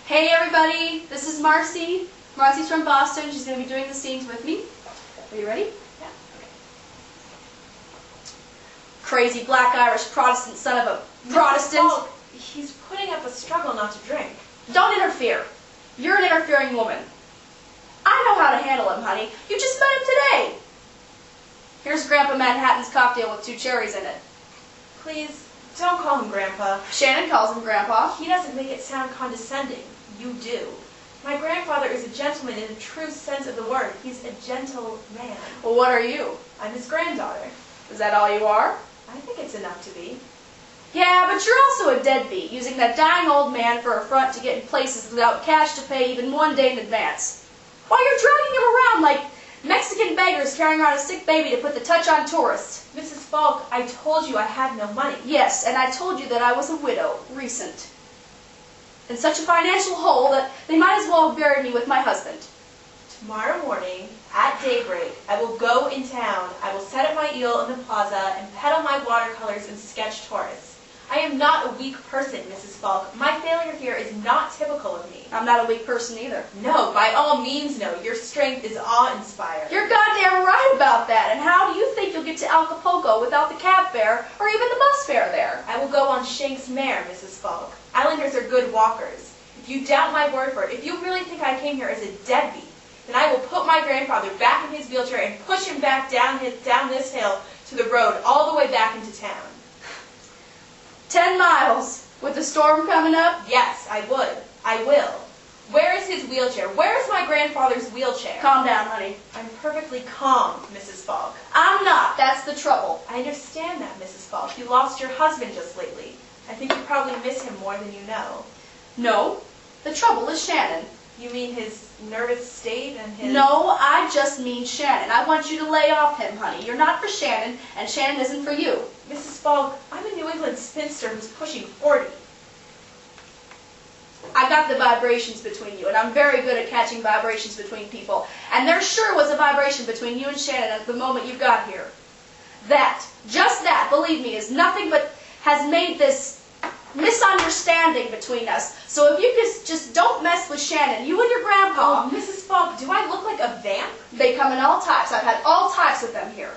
Hey everybody, this is Marcy. Marcy's from Boston. She's going to be doing the scenes with me. Are you ready? Yeah. Okay. Crazy black Irish Protestant son of a Protestant. Paul, he's putting up a struggle not to drink. Don't interfere. You're an interfering woman. I know how to handle him, honey. You just met him today. Here's Grandpa Manhattan's cocktail with 2 cherries in it. Please, don't call him Grandpa. Shannon calls him Grandpa. He doesn't make it sound condescending. You do. My grandfather is a gentleman in the true sense of the word. He's a gentle man. Well, what are you? I'm his granddaughter. Is that all you are? I think it's enough to be. Yeah, but you're also a deadbeat, using that dying old man for a front to get in places without cash to pay even 1 day in advance. While you're dragging him around like Mexican beggars carrying around a sick baby to put the touch on tourists. Mrs. Falk, I told you I had no money. Yes, and I told you that I was a widow, recent. In such a financial hole that they might as well have buried me with my husband. Tomorrow morning, at daybreak, I will go in town. I will set up my eel in the plaza and peddle my watercolors and sketch tourists. I am not a weak person, Mrs. Falk. My failure here is not typical of me. I'm not a weak person either. No, by all means no. Your strength is awe-inspiring. You're goddamn right about that. And how do you think you'll get to Acapulco without the cab fare or even the bus fare there? I will go on Shank's mare, Mrs. Falk. Islanders are good walkers. If you doubt my word for it, if you really think I came here as a deadbeat, then I will put my grandfather back in his wheelchair and push him back down this hill to the road all the way back into town. 10 miles. With the storm coming up? Yes, I would. I will. Where is his wheelchair? Where is my grandfather's wheelchair? Calm down, honey. I'm perfectly calm, Mrs. Falk. I'm not. That's the trouble. I understand that, Mrs. Falk. You lost your husband just lately. I think you probably miss him more than you know. No. The trouble is Shannon. You mean his nervous state and his... No, I just mean Shannon. I want you to lay off him, honey. You're not for Shannon, and Shannon isn't for you. Mrs. Falk, I'm a New England spinster who's pushing 40. I got the vibrations between you, and I'm very good at catching vibrations between people. And there sure was a vibration between you and Shannon at the moment you got here. That, just that, believe me, is nothing but has made this misunderstanding between us. So if you just don't mess with Shannon, you and your grandpa... Oh, Mrs. Falk, do I look like a vamp? They come in all types. I've had all types of them here.